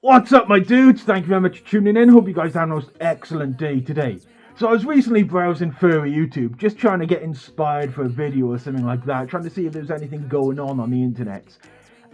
What's up, my dudes? Thank you very much for tuning in. Hope you guys had a most excellent day today. So I was recently browsing furry YouTube, just trying to get inspired for a video or something like that, trying to see if there's anything going on the internet.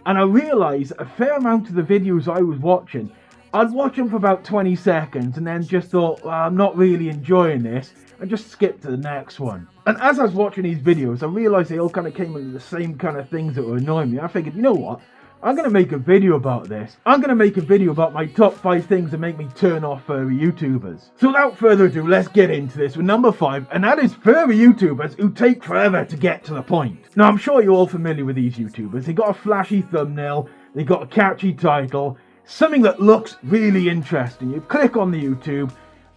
And I realised a fair amount of the videos I was watching, I'd watch them for about 20 seconds and then just thought, well, I'm not really enjoying this, and just skip to the next one. And as I was watching these videos, I realised they all kind of came with the same kind of things that were annoying me. I figured, you know what? I'm going to make a video about this. I'm going to make a video about my top 5 things that make me turn off furry YouTubers. So without further ado, let's get into this with number 5, and that is furry YouTubers who take forever to get to the point. Now, I'm sure you're all familiar with these YouTubers. They got a flashy thumbnail, they got a catchy title, something that looks really interesting. You click on the YouTube,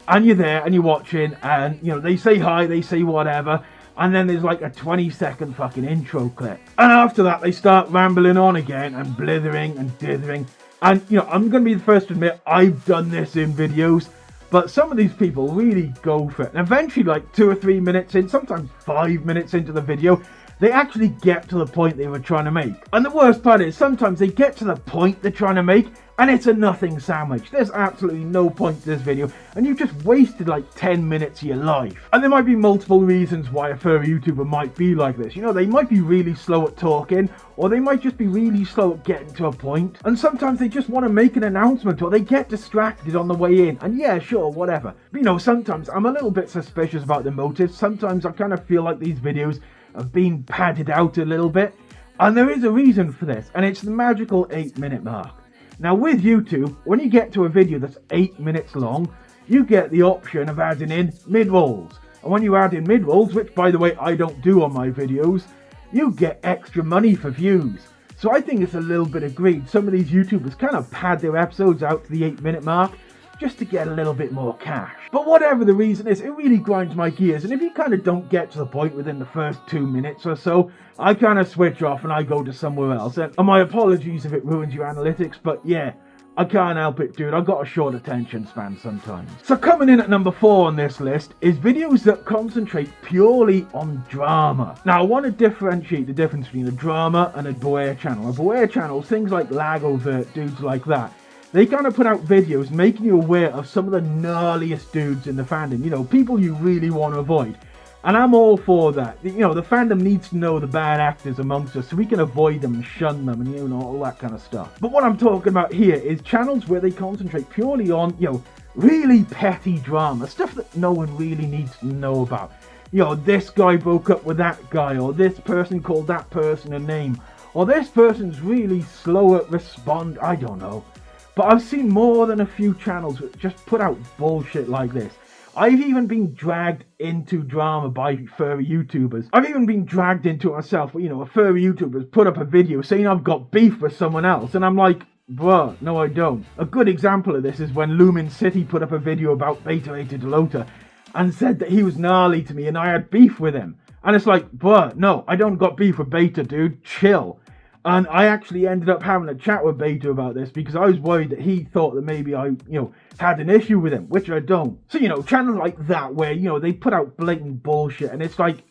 and you're there, and you're watching, and, you know, they say hi, they say whatever, and then there's like a 20-second fucking intro clip. And after that, they start rambling on again and blithering and dithering. And, you know, I'm going to be the first to admit, I've done this in videos. But some of these people really go for it. And eventually, like 2 or 3 minutes in, sometimes 5 minutes into the video, they actually get to the point they were trying to make. And the worst part is, sometimes they get to the point they're trying to make, and it's a nothing sandwich. There's absolutely no point to this video, and you've just wasted like 10 minutes of your life. And there might be multiple reasons why a furry YouTuber might be like this. You know, they might be really slow at talking, or they might just be really slow at getting to a point. And sometimes they just want to make an announcement, or they get distracted on the way in. And yeah, sure, whatever. But you know, sometimes I'm a little bit suspicious about the motives. Sometimes I kind of feel like these videos have been padded out a little bit. And there is a reason for this, and it's the magical 8-minute mark. Now with YouTube, when you get to a video that's 8 minutes long, you get the option of adding in mid-rolls. And when you add in mid-rolls, which by the way I don't do on my videos, you get extra money for views. So I think it's a little bit of greed. Some of these YouTubers kind of pad their episodes out to the 8-minute mark just to get a little bit more cash. But whatever the reason is, it really grinds my gears. And if you kind of don't get to the point within the first 2 minutes or so, I kind of switch off and I go to somewhere else. And my apologies if it ruins your analytics, but yeah, I can't help it, dude. I've got a short attention span sometimes. So coming in at number 4 on this list is videos that concentrate purely on drama. Now I want to differentiate the difference between a drama and a beware channel. A beware channel, things like lag overt, dudes like that, they kind of put out videos making you aware of some of the gnarliest dudes in the fandom. You know, people you really want to avoid. And I'm all for that. You know, the fandom needs to know the bad actors amongst us so we can avoid them and shun them and, you know, all that kind of stuff. But what I'm talking about here is channels where they concentrate purely on, you know, really petty drama. Stuff that no one really needs to know about. You know, this guy broke up with that guy, or this person called that person a name, or this person's really slow at respond. I don't know. But I've seen more than a few channels that just put out bullshit like this. I've even been dragged into drama by furry YouTubers. I've even been dragged into it myself. You know, a furry YouTuber's put up a video saying I've got beef with someone else. And I'm like, bruh, no I don't. A good example of this is when Lumen City put up a video about Beta Delota and said that he was gnarly to me and I had beef with him. And it's like, bruh, no, I don't got beef with Beta, dude. Chill. And I actually ended up having a chat with Beta about this because I was worried that he thought that maybe I, had an issue with him, which I don't. So, you know, channels like that where, they put out blatant bullshit and it's like,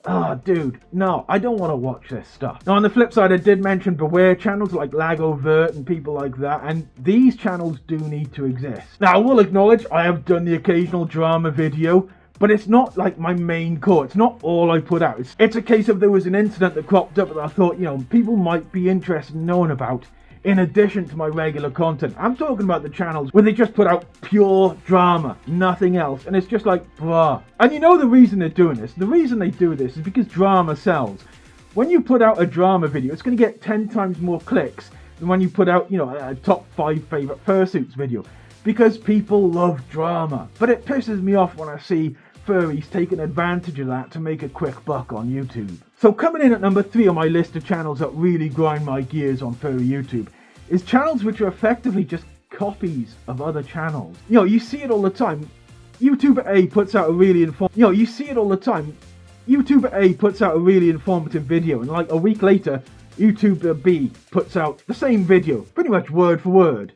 dude, no, I don't want to watch this stuff. Now, on the flip side, I did mention beware channels like Lag Overt and people like that, and these channels do need to exist. Now, I will acknowledge I have done the occasional drama video, but it's not like my main core. It's not all I put out. It's a case of there was an incident that cropped up that I thought, people might be interested in knowing about in addition to my regular content. I'm talking about the channels where they just put out pure drama, nothing else. And it's just like, bruh. And you know the reason they're doing this? The reason they do this is because drama sells. When you put out a drama video, it's going to get 10 times more clicks than when you put out, a top 5 favorite fursuits video. Because people love drama. But it pisses me off when I see furries taking advantage of that to make a quick buck on YouTube. So coming in at number 3 on my list of channels that really grind my gears on furry YouTube is channels which are effectively just copies of other channels. You see it all the time. YouTuber A puts out a really informative video, and like a week later, YouTuber B puts out the same video, pretty much word for word.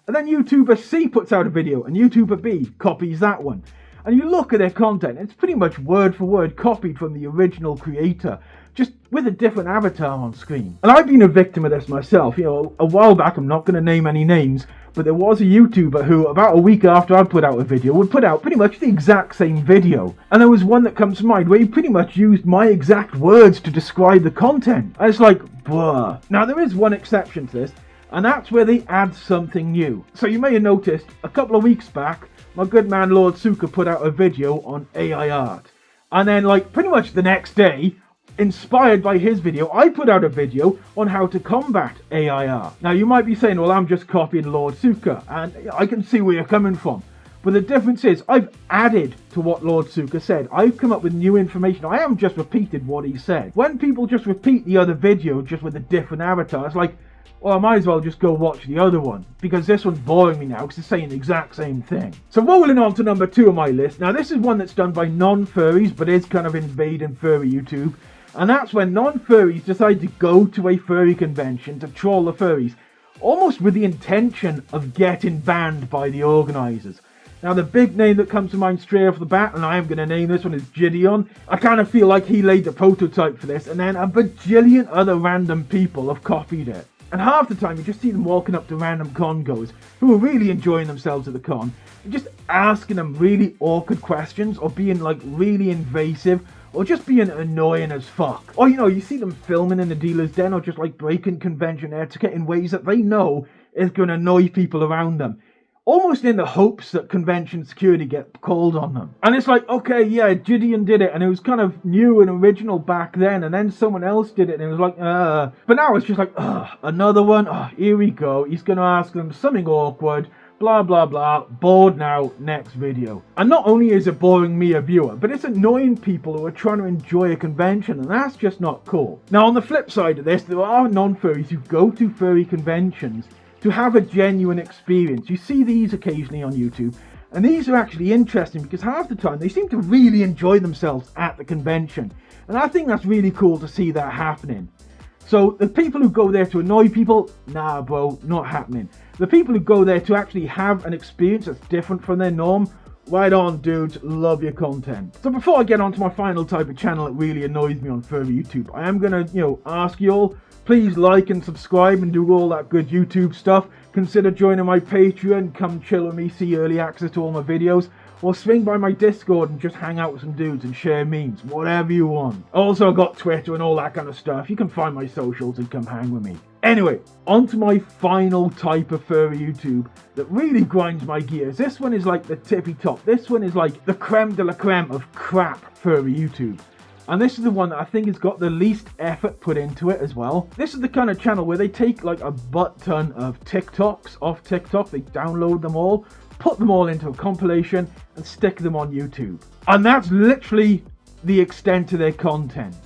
And then YouTuber C puts out a video, and YouTuber B copies that one. And you look at their content, it's pretty much word for word copied from the original creator, just with a different avatar on screen. And I've been a victim of this myself. A while back, I'm not going to name any names, but there was a YouTuber who, about a week after I put out a video, would put out pretty much the exact same video. And there was one that comes to mind where he pretty much used my exact words to describe the content. I was like, bruh. Now there is one exception to this, and that's where they add something new. So you may have noticed, a couple of weeks back, my good man Lord Suka put out a video on AI art. And then like pretty much the next day, inspired by his video, I put out a video on how to combat AI art. Now you might be saying, well, I'm just copying Lord Suka, and I can see where you're coming from. But the difference is, I've added to what Lord Suka said. I've come up with new information. I haven't just repeated what he said. When people just repeat the other video just with a different avatar, it's like, well, I might as well just go watch the other one, because this one's boring me now because it's saying the exact same thing. So rolling on to number 2 on my list. Now this is one that's done by non-furries, but is kind of invading furry YouTube. And that's when non-furries decide to go to a furry convention to troll the furries, almost with the intention of getting banned by the organisers. Now the big name that comes to mind straight off the bat, and I am going to name this one, is Gideon. I kind of feel like he laid the prototype for this, and then a bajillion other random people have copied it. And half the time you just see them walking up to random con goers who are really enjoying themselves at the con, and just asking them really awkward questions, or being like really invasive, or just being annoying as fuck. Or you see them filming in the dealer's den, or just like breaking convention etiquette in ways that they know is going to annoy people around them. Almost in the hopes that convention security get called on them. And it's like, okay, yeah, Gideon did it, and it was kind of new and original back then, and then someone else did it, and it was like, But now it's just like, another one, here we go, he's going to ask them something awkward, blah, blah, blah, bored now, next video. And not only is it boring me, a viewer, but it's annoying people who are trying to enjoy a convention, and that's just not cool. Now, on the flip side of this, there are non-furries who go to furry conventions to have a genuine experience. You see these occasionally on YouTube, and these are actually interesting because half the time they seem to really enjoy themselves at the convention, and I think that's really cool to see that happening. So the people who go there to annoy people, nah bro, not happening. The people who go there to actually have an experience that's different from their norm, right on dudes, love your content. So before I get on to my final type of channel that really annoys me on furry YouTube, I am gonna, ask you all, please like and subscribe and do all that good YouTube stuff. Consider joining my Patreon, come chill with me, see early access to all my videos, or swing by my Discord and just hang out with some dudes and share memes, whatever you want. Also, I've got Twitter and all that kind of stuff. You can find my socials and come hang with me. Anyway, on to my final type of furry YouTube that really grinds my gears. This one is like the tippy top. This one is like the creme de la creme of crap furry YouTube. And this is the one that I think has got the least effort put into it as well. This is the kind of channel where they take like a butt ton of TikToks off TikTok, they download them all, put them all into a compilation and stick them on YouTube. And that's literally the extent of their content.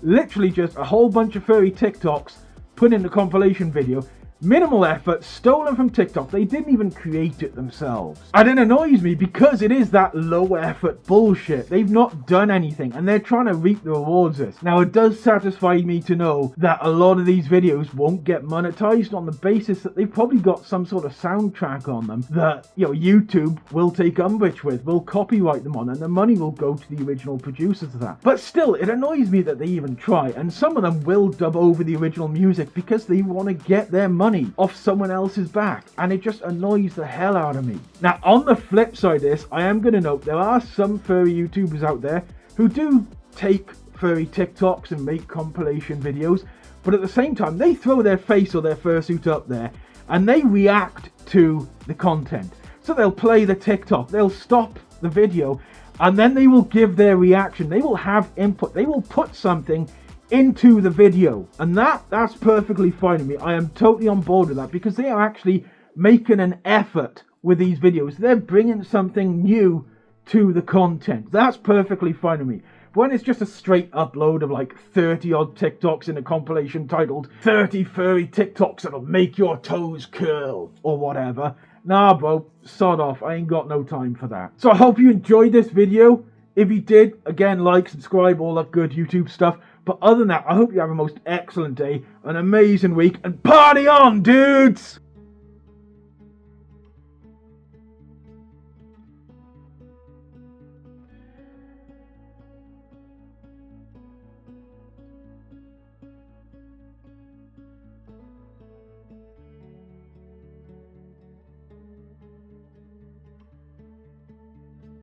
Literally just a whole bunch of furry TikToks put in a compilation video. Minimal effort, stolen from TikTok. They didn't even create it themselves. And it annoys me because it is that low effort bullshit. They've not done anything and they're trying to reap the rewards of this. Now it does satisfy me to know that a lot of these videos won't get monetized on the basis that they've probably got some sort of soundtrack on them that, YouTube will take umbrage with, will copyright them on, and the money will go to the original producers of that. But still, it annoys me that they even try, and some of them will dub over the original music because they want to get their money off someone else's back, and it just annoys the hell out of me. Now, on the flip side of this, I am going to note there are some furry YouTubers out there who do take furry TikToks and make compilation videos, but at the same time, they throw their face or their fursuit up there, and they react to the content. So they'll play the TikTok, they'll stop the video, and then they will give their reaction. They will have input, they will put something into the video, and that's perfectly fine with me. I am totally on board with that because they are actually making an effort with these videos. They're bringing something new to the content. That's perfectly fine with me. But when it's just a straight upload of like 30 odd TikToks in a compilation titled 30 furry TikToks that'll make your toes curl or whatever, nah bro, sod off. I ain't got no time for that. So I hope you enjoyed this video. If you did, again, like, subscribe, all that good YouTube stuff. But other than that, I hope you have a most excellent day, an amazing week, and party on, dudes!